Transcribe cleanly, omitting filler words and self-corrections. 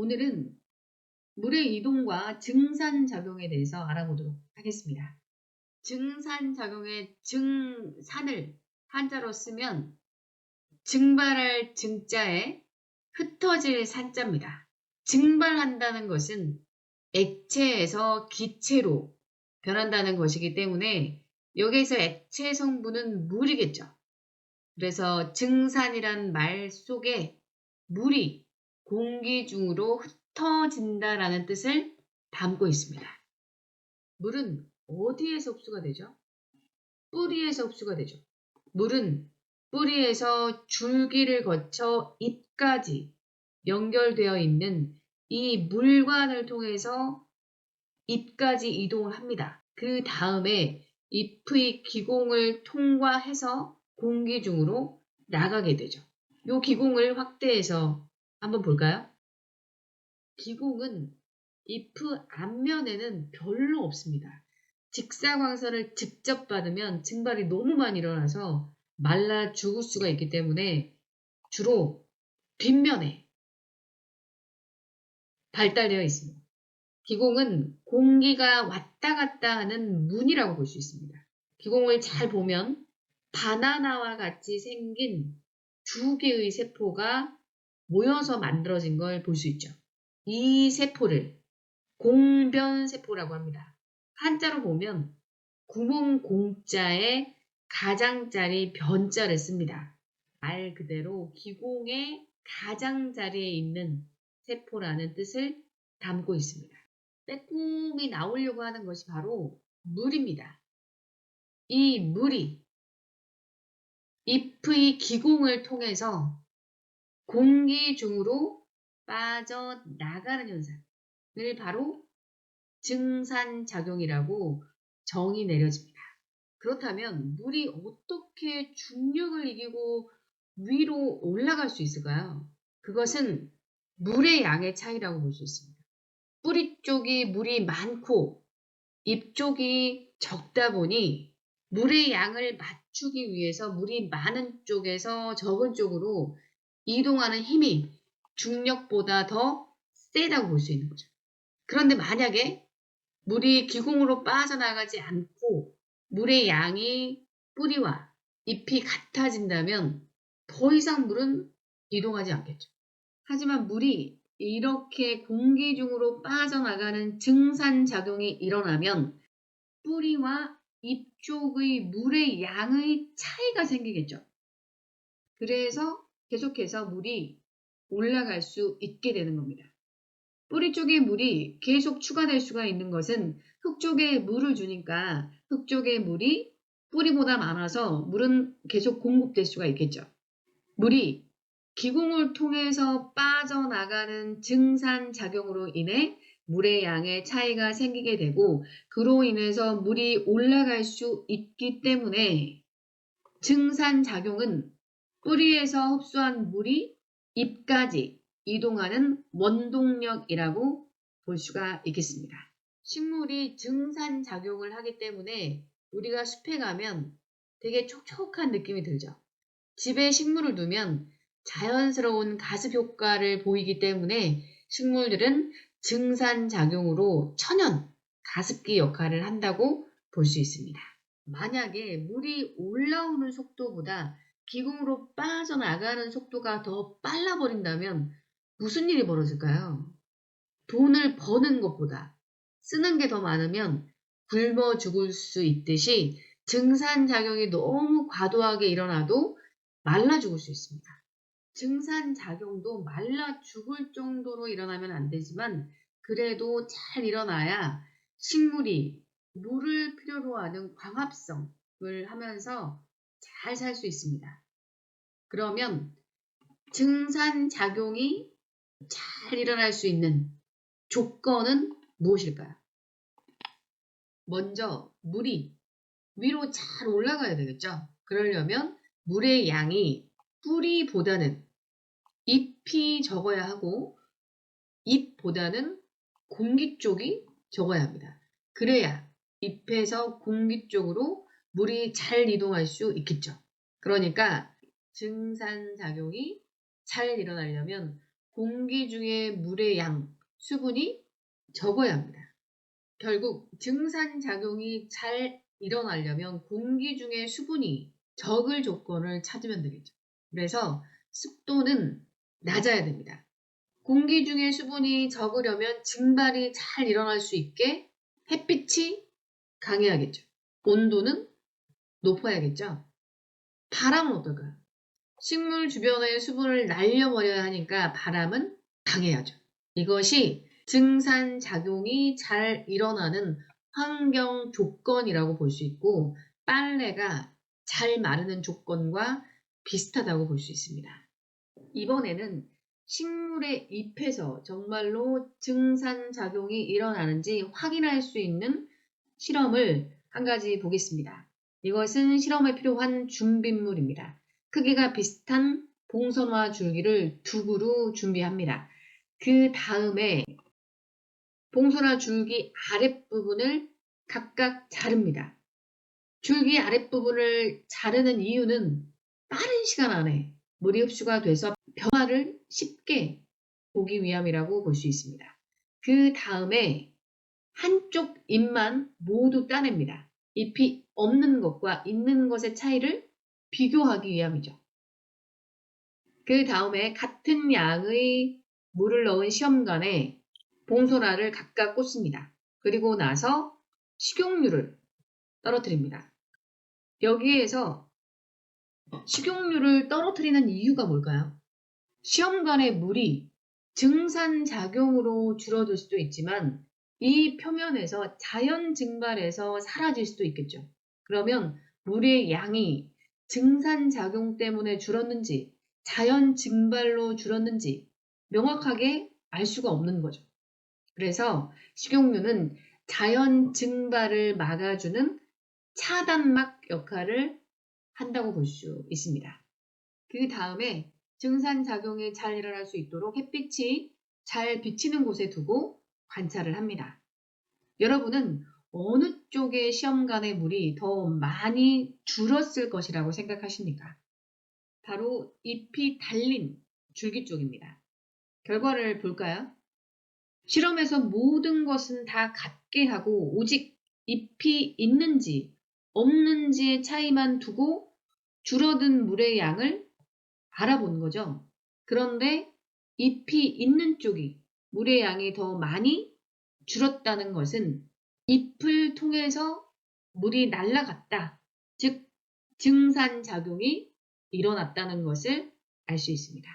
오늘은 물의 이동과 증산작용에 대해서 알아보도록 하겠습니다. 증산작용의 증산을 한자로 쓰면 증발할 증자에 흩어질 산자입니다. 증발한다는 것은 액체에서 기체로 변한다는 것이기 때문에 여기에서 액체 성분은 물이겠죠. 그래서 증산이란 말 속에 물이 공기 중으로 흩어진다라는 뜻을 담고 있습니다. 물은 어디에서 흡수가 되죠? 뿌리에서 흡수가 되죠. 물은 뿌리에서 줄기를 거쳐 잎까지 연결되어 있는 이 물관을 통해서 잎까지 이동을 합니다. 그 다음에 잎의 기공을 통과해서 공기 중으로 나가게 되죠. 이 기공을 확대해서 한번 볼까요? 기공은 잎의 앞면에는 별로 없습니다. 직사광선을 직접 받으면 증발이 너무 많이 일어나서 말라 죽을 수가 있기 때문에 주로 뒷면에 발달되어 있습니다. 기공은 공기가 왔다 갔다 하는 문이라고 볼 수 있습니다. 기공을 잘 보면 바나나와 같이 생긴 두 개의 세포가 모여서 만들어진 걸 볼 수 있죠. 이 세포를 공변세포라고 합니다. 한자로 보면 구멍 공자에 가장자리 변자를 씁니다. 말 그대로 기공의 가장자리에 있는 세포라는 뜻을 담고 있습니다. 빼꼼히 나오려고 하는 것이 바로 물입니다. 이 물이 잎의 기공을 통해서 공기 중으로 빠져나가는 현상을 바로 증산작용이라고 정의 내려집니다. 그렇다면 물이 어떻게 중력을 이기고 위로 올라갈 수 있을까요? 그것은 물의 양의 차이라고 볼 수 있습니다. 뿌리 쪽이 물이 많고 잎 쪽이 적다 보니 물의 양을 맞추기 위해서 물이 많은 쪽에서 적은 쪽으로 이동하는 힘이 중력보다 더 세다고 볼 수 있는 거죠. 그런데 만약에 물이 기공으로 빠져나가지 않고 물의 양이 뿌리와 잎이 같아진다면 더 이상 물은 이동하지 않겠죠. 하지만 물이 이렇게 공기 중으로 빠져나가는 증산작용이 일어나면 뿌리와 잎 쪽의 물의 양의 차이가 생기겠죠. 그래서 계속해서 물이 올라갈 수 있게 되는 겁니다. 뿌리 쪽에 물이 계속 추가될 수가 있는 것은 흙 쪽에 물을 주니까 흙 쪽에 물이 뿌리보다 많아서 물은 계속 공급될 수가 있겠죠. 물이 기공을 통해서 빠져나가는 증산작용으로 인해 물의 양의 차이가 생기게 되고 그로 인해서 물이 올라갈 수 있기 때문에 증산작용은 뿌리에서 흡수한 물이 잎까지 이동하는 원동력이라고 볼 수가 있겠습니다. 식물이 증산작용을 하기 때문에 우리가 숲에 가면 되게 촉촉한 느낌이 들죠. 집에 식물을 두면 자연스러운 가습 효과를 보이기 때문에 식물들은 증산작용으로 천연 가습기 역할을 한다고 볼 수 있습니다. 만약에 물이 올라오는 속도보다 기공으로 빠져나가는 속도가 더 빨라버린다면 무슨 일이 벌어질까요? 돈을 버는 것보다 쓰는 게 더 많으면 굶어 죽을 수 있듯이 증산작용이 너무 과도하게 일어나도 말라 죽을 수 있습니다. 증산작용도 말라 죽을 정도로 일어나면 안 되지만 그래도 잘 일어나야 식물이 물을 필요로 하는 광합성을 하면서 잘 살 수 있습니다. 그러면 증산작용이 잘 일어날 수 있는 조건은 무엇일까요? 먼저 물이 위로 잘 올라가야 되겠죠. 그러려면 물의 양이 뿌리보다는 잎이 적어야 하고 잎보다는 공기 쪽이 적어야 합니다. 그래야 잎에서 공기 쪽으로 물이 잘 이동할 수 있겠죠. 그러니까 증산작용이 잘 일어나려면 공기 중에 물의 양, 수분이 적어야 합니다. 결국 증산작용이 잘 일어나려면 공기 중에 수분이 적을 조건을 찾으면 되겠죠. 그래서 습도는 낮아야 됩니다. 공기 중에 수분이 적으려면 증발이 잘 일어날 수 있게 햇빛이 강해야겠죠. 온도는 높아야겠죠. 바람은 어떨까요? 식물 주변의 수분을 날려버려야 하니까 바람은 강해야죠. 이것이 증산작용이 잘 일어나는 환경 조건이라고 볼 수 있고 빨래가 잘 마르는 조건과 비슷하다고 볼 수 있습니다. 이번에는 식물의 잎에서 정말로 증산작용이 일어나는지 확인할 수 있는 실험을 한 가지 보겠습니다. 이것은 실험에 필요한 준비물입니다. 크기가 비슷한 봉선화 줄기를 두 그루 준비합니다. 그 다음에 봉선화 줄기 아랫부분을 각각 자릅니다. 줄기 아랫부분을 자르는 이유는 빠른 시간 안에 물이 흡수가 돼서 변화를 쉽게 보기 위함이라고 볼 수 있습니다. 그 다음에 한쪽 잎만 모두 따냅니다. 잎이 없는 것과 있는 것의 차이를 비교하기 위함이죠. 그 다음에 같은 양의 물을 넣은 시험관에 봉선화를 각각 꽂습니다. 그리고 나서 식용유를 떨어뜨립니다. 여기에서 식용유를 떨어뜨리는 이유가 뭘까요? 시험관의 물이 증산작용으로 줄어들 수도 있지만 이 표면에서 자연 증발해서 사라질 수도 있겠죠. 그러면 물의 양이 증산작용 때문에 줄었는지 자연 증발로 줄었는지 명확하게 알 수가 없는 거죠. 그래서 식용유는 자연 증발을 막아주는 차단막 역할을 한다고 볼 수 있습니다. 그 다음에 증산작용이 잘 일어날 수 있도록 햇빛이 잘 비치는 곳에 두고 관찰을 합니다. 여러분은 어느 쪽의 시험관의 물이 더 많이 줄었을 것이라고 생각하십니까? 바로 잎이 달린 줄기 쪽입니다. 결과를 볼까요? 실험에서 모든 것은 다 같게 하고 오직 잎이 있는지 없는지의 차이만 두고 줄어든 물의 양을 알아보는 거죠. 그런데 잎이 있는 쪽이 물의 양이 더 많이 줄었다는 것은 잎을 통해서 물이 날아갔다. 즉 증산작용이 일어났다는 것을 알 수 있습니다.